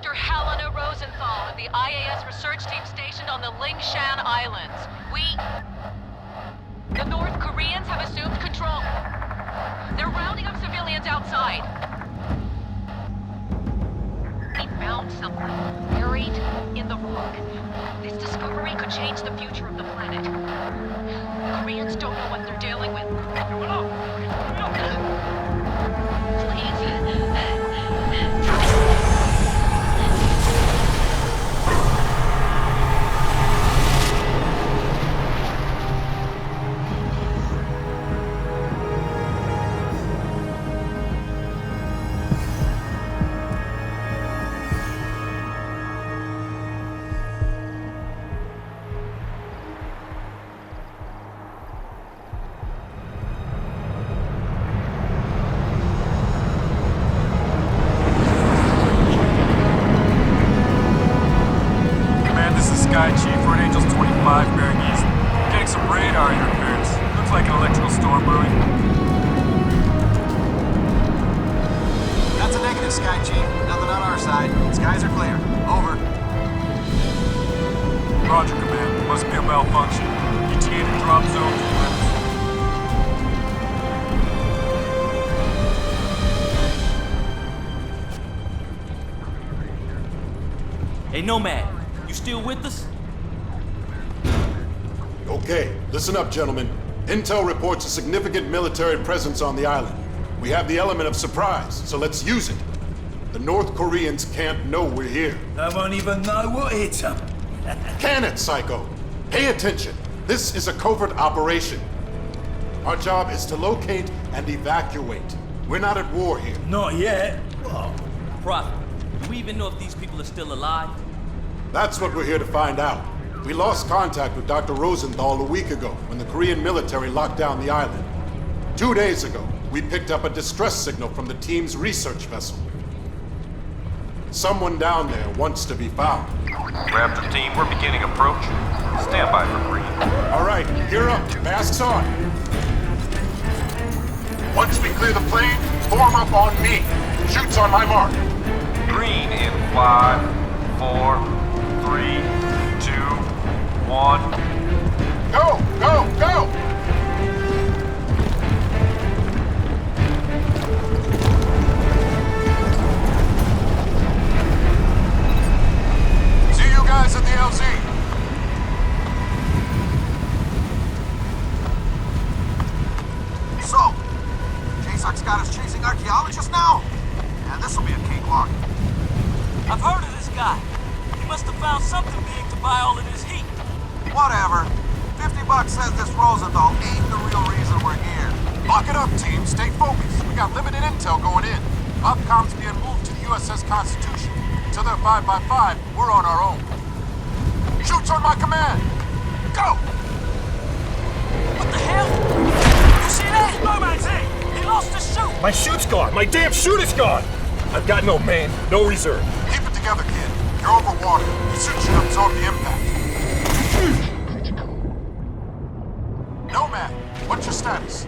Dr. Helena Rosenthal of the IAS research team stationed on the Lingshan Islands. The North Koreans have assumed control. They're rounding up civilians outside. We found something buried in the rock. This discovery could change the future of the planet. The Koreans don't know what they're dealing with. Sky Chief, Red Angels 25, bearing east. Getting some radar interference. Looks like an electrical storm brewing. That's a negative, Sky Chief. Nothing on our side. Skies are clear. Over. Roger, Command. Must be a malfunction. ETA to drop zone 2 minutes. Hey, Nomad. You still with us? Okay, listen up, gentlemen. Intel reports a significant military presence on the island. We have the element of surprise, so let's use it. The North Koreans can't know we're here. They won't even know what hit them. Can it, Psycho? Pay attention. This is a covert operation. Our job is to locate and evacuate. We're not at war here. Not yet. What? Prophet, do we even know if these people are still alive? That's what we're here to find out. We lost contact with Dr. Rosenthal a week ago when the Korean military locked down the island. 2 days ago, we picked up a distress signal from the team's research vessel. Someone down there wants to be found. Raptor team, we're beginning approach. Stand by for green. All right, gear up. Masks on. Once we clear the plane, form up on me. Shoots on my mark. Green in 5, 4, 3, 2, 1. Go! Go! Go! See you guys at the LZ. So, J-Sox got us chasing archaeologists now? Yeah, this'll be a cakewalk. I've heard of this guy. He must have found something big to buy all of this heat. Whatever. $50 says this Rosenthal ain't the real reason we're here. Lock it up, team. Stay focused. We got limited intel going in. Upcom's being moved to the USS Constitution. Until they're 5x5, we're on our own. Shoots on my command! Go! What the hell? You see that? Nomad's hit! He lost his chute! My chute's gone! My damn chute is gone! I've got no main, no reserve. Keep it together, kid. You're over water. The suit should absorb the impact. Nomad, what's your status?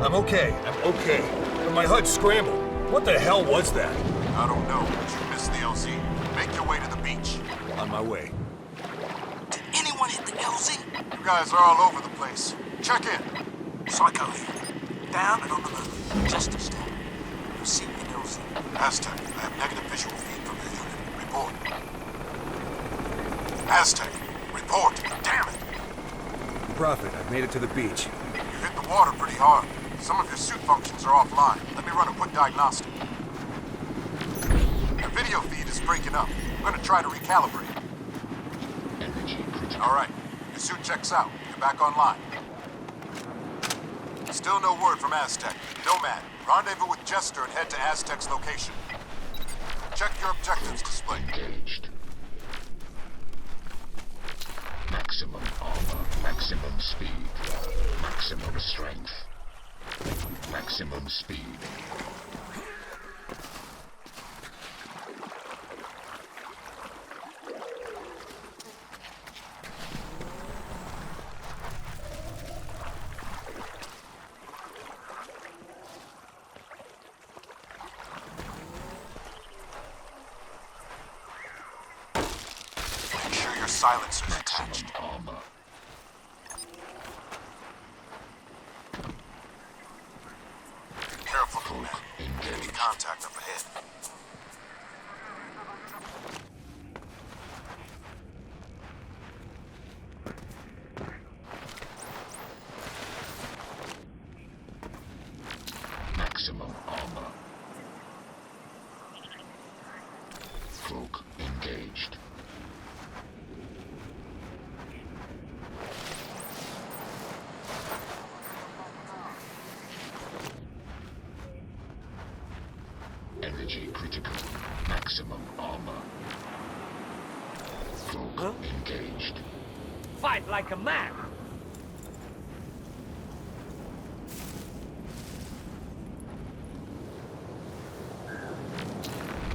I'm okay, But my HUD's scrambled. What the hell was that? I don't know, but you missed the LZ. Make your way to the beach. On my way. Did anyone hit the LZ? You guys are all over the place. Check in. Psycho here. Down and on the move. Just a step. You see the LZ. Aztec, I have negative visual feed from your unit. Report. Aztec, report. Damn it! Prophet, I've made it to the beach. You hit the water pretty hard. Some of your suit functions are offline. Let me run a quick diagnostic. Your video feed is breaking up. I'm gonna try to recalibrate. All right, your suit checks out. You're back online. Still no word from Aztec. Nomad, rendezvous with Jester and head to Aztec's location. Check your objectives display. Engaged. Maximum armor, maximum speed, maximum strength, maximum speed. silencers Maximum attached. armor. Careful, Cloak man. Enemy engaged. contact up ahead. Maximum armor. Cloak engaged. Energy critical. Maximum armor. Cloak engaged. Fight like a man!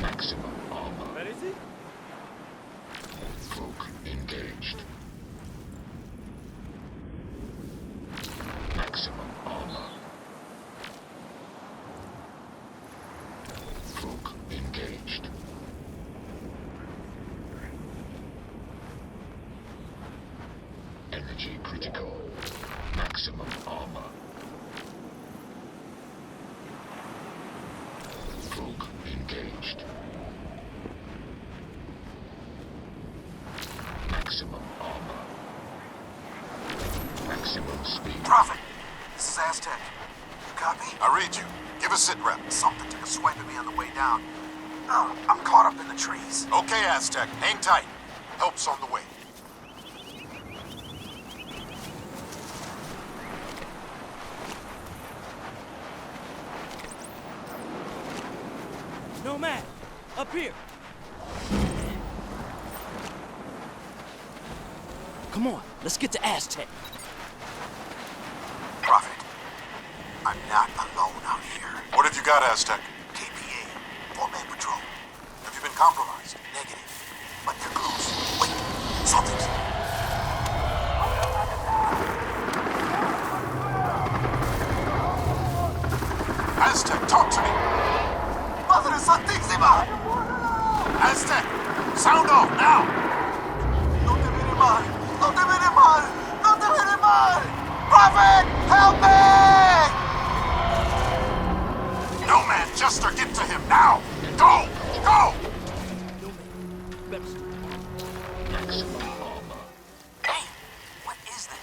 Maximum armor. Where is he? Cloak engaged. Maximum armor. Cloak engaged. Energy critical. Maximum armor. Cloak engaged. Maximum armor. Maximum speed. Prophet, this is Aztec. You copy? I read you. Give a sit rep. Something took a swipe at me on the way down. Oh, I'm caught up in the trees. Okay, Aztec. Hang tight. Help's on the way. Nomad! Up here! Come on, let's get to Aztec. Prophet, I'm not alone out here. What have you got, Aztec? KPA, 4-man patrol. Have you been compromised? Negative. But they're close. Wait, something's... Aztec, talk to me! Madre Santísima! Aztec, sound off now! No te viene mal! No te viene mal! No te viene mal! Prophet, help me! Nomad, Jester, get to him now! Go! Go! Maximum armor. Hey, what is that?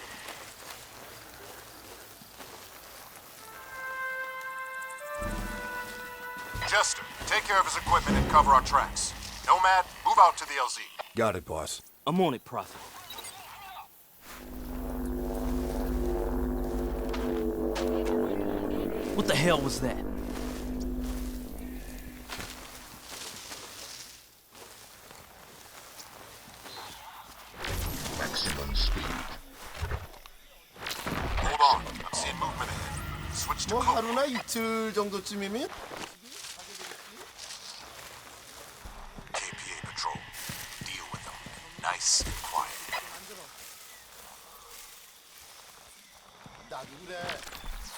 Jester, take care of his equipment and cover our tracks. Nomad, move out to the LZ. Got it, boss. I'm on it, Prophet. What the hell was that? Maximum speed. Hold on, I'm seeing movement ahead. Switch to 뭐 code. 하루나 이틀 정도쯤이면 KPA patrol. Deal with them. Nice and quiet. 나도 그래.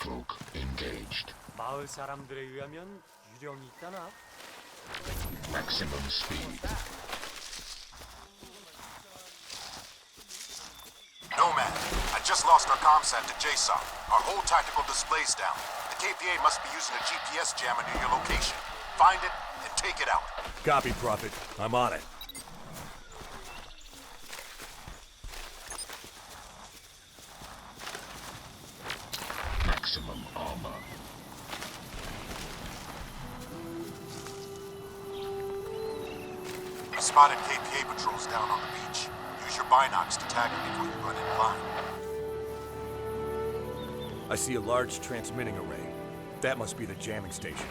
Cloak engaged. 마을 사람들에 의하면 유령이 있다나? Maximum speed. Nomad, I just lost our comsat to JSOC. Our whole tactical display's down. The KPA must be using a GPS jammer near your location. Find it and take it out. Copy, Prophet. I'm on it. Maximum armor. We spotted KPA patrols down on the beach. Use your binocs to tag them before you run in blind. I see a large transmitting array. That must be the jamming station.